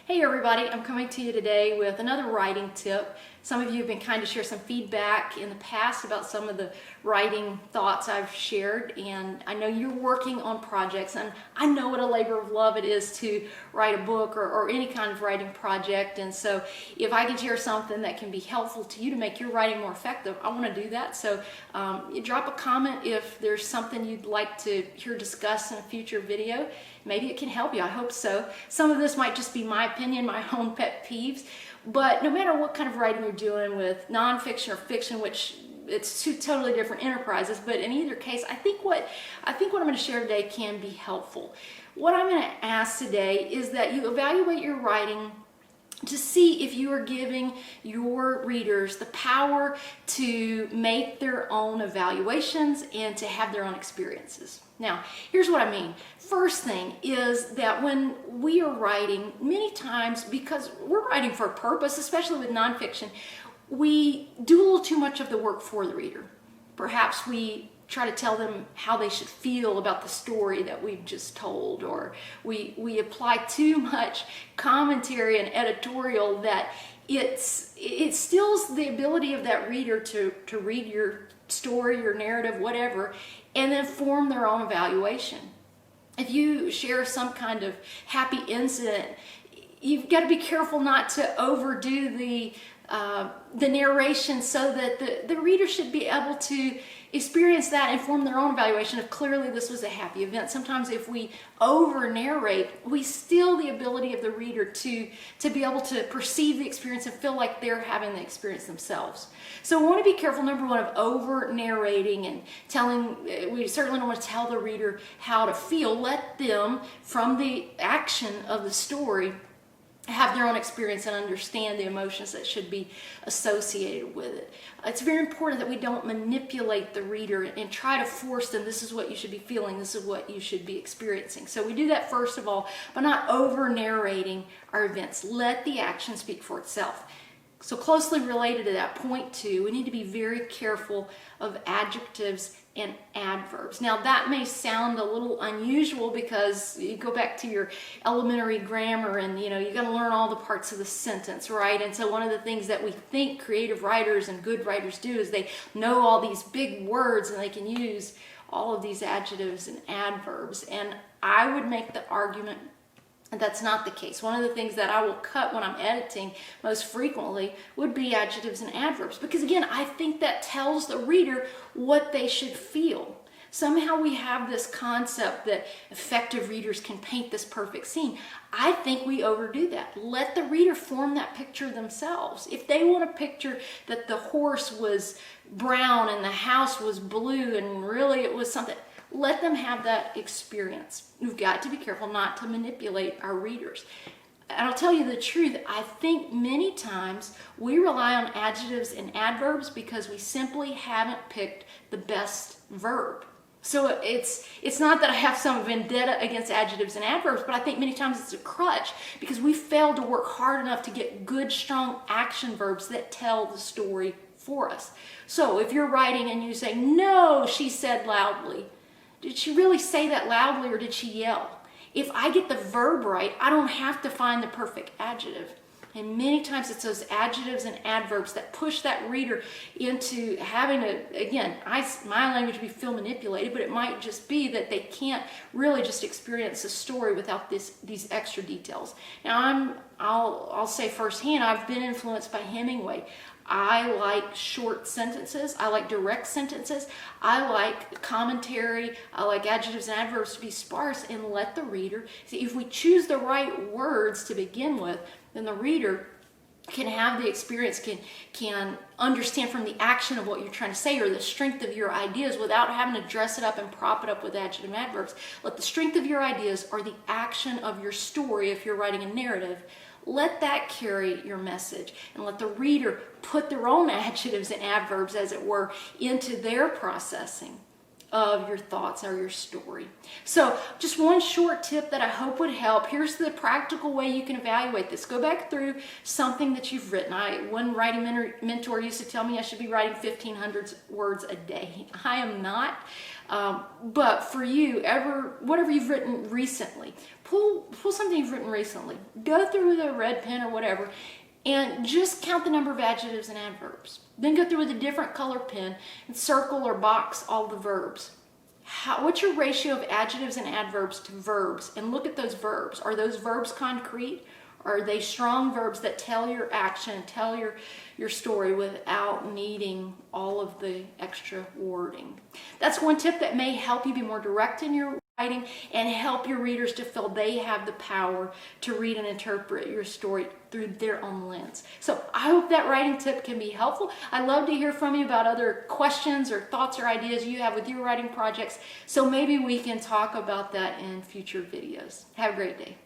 Hey everybody, I'm coming to you today with another writing tip. Some of you have been kind to share some feedback in the past about some of the writing thoughts I've shared, and I know you're working on projects, and I know what a labor of love it is to write a book or any kind of writing project. And so if I can share something that can be helpful to you to make your writing more effective, I want to do that. So you drop a comment if there's something you'd like to hear discussed in a future video. Maybe it can help you. I hope so. Some of this might just be my opinion, my own pet peeves, but no matter what kind of writing you're doing with nonfiction or fiction, which it's two totally different enterprises, but in either case, I think what I'm going to share today can be helpful. What I'm going to ask today is that you evaluate your writing to see if you are giving your readers the power to make their own evaluations and to have their own experiences. Now, here's what I mean. First thing is that when we are writing, many times, because we're writing for a purpose, especially with nonfiction, we do a little too much of the work for the reader. Perhaps we try to tell them how they should feel about the story that we've just told, or we apply too much commentary and editorial that it steals the ability of that reader to read your story, your narrative, whatever, and then form their own evaluation. If you share some kind of happy incident, you've got to be careful not to overdo the narration so that the reader should be able to experience that and form their own evaluation of clearly this was a happy event. Sometimes if we over narrate, we steal the ability of the reader to be able to perceive the experience and feel like they're having the experience themselves. So we want to be careful, number one, of over narrating and telling. We certainly don't want to tell the reader how to feel. Let them, from the action of the story, have their own experience and understand the emotions that should be associated with it. It's very important that we don't manipulate the reader and try to force them, this is what you should be feeling, this is what you should be experiencing. So we do that first of all by not over narrating our events. Let the action speak for itself. So closely related to that, point two, we need to be very careful of adjectives and adverbs. Now that may sound a little unusual because you go back to your elementary grammar and you got to learn all the parts of the sentence, right? And so one of the things that we think creative writers and good writers do is they know all these big words and they can use all of these adjectives and adverbs. And I would make the argument and that's not the case. One of the things that I will cut when I'm editing most frequently would be adjectives and adverbs. Because again, I think that tells the reader what they should feel. Somehow we have this concept that effective readers can paint this perfect scene. I think we overdo that. Let the reader form that picture themselves. If they want to picture that the horse was brown and the house was blue and really it was something, let them have that experience. We've got to be careful not to manipulate our readers. And I'll tell you the truth, I think many times we rely on adjectives and adverbs because we simply haven't picked the best verb. So it's not that I have some vendetta against adjectives and adverbs, but I think many times it's a crutch because we failed to work hard enough to get good, strong action verbs that tell the story for us. So if you're writing and you say, no, she said loudly, did she really say that loudly or did she yell? If I get the verb right, I don't have to find the perfect adjective. And many times it's those adjectives and adverbs that push that reader into having to, again, my language would be feel manipulated, but it might just be that they can't really just experience the story without these extra details. Now I'll say firsthand, I've been influenced by Hemingway. I like short sentences. I like direct sentences. I like commentary. I like adjectives and adverbs to be sparse and let the reader see. If we choose the right words to begin with, then the reader can have the experience, can understand from the action of what you're trying to say or the strength of your ideas without having to dress it up and prop it up with adjectives and adverbs. Let the strength of your ideas or the action of your story, if you're writing a narrative, let that carry your message and let the reader put their own adjectives and adverbs, as it were, into their processing. of your thoughts or your story. So just one short tip that I hope would help. Here's the practical way you can evaluate this. Go back through something that you've written. One writing mentor used to tell me I should be writing 1,500 words a day. I am not. But for you, whatever you've written recently, pull something you've written recently. Go through with a red pen or whatever, and just count the number of adjectives and adverbs. Then go through with a different color pen and circle or box all the verbs. What's your ratio of adjectives and adverbs to verbs? And look at those verbs. Are those verbs concrete? Are they strong verbs that tell your action, tell your story without needing all of the extra wording? That's one tip that may help you be more direct in your writing and help your readers to feel they have the power to read and interpret your story through their own lens. So I hope that writing tip can be helpful. I'd love to hear from you about other questions or thoughts or ideas you have with your writing projects. So maybe we can talk about that in future videos. Have a great day.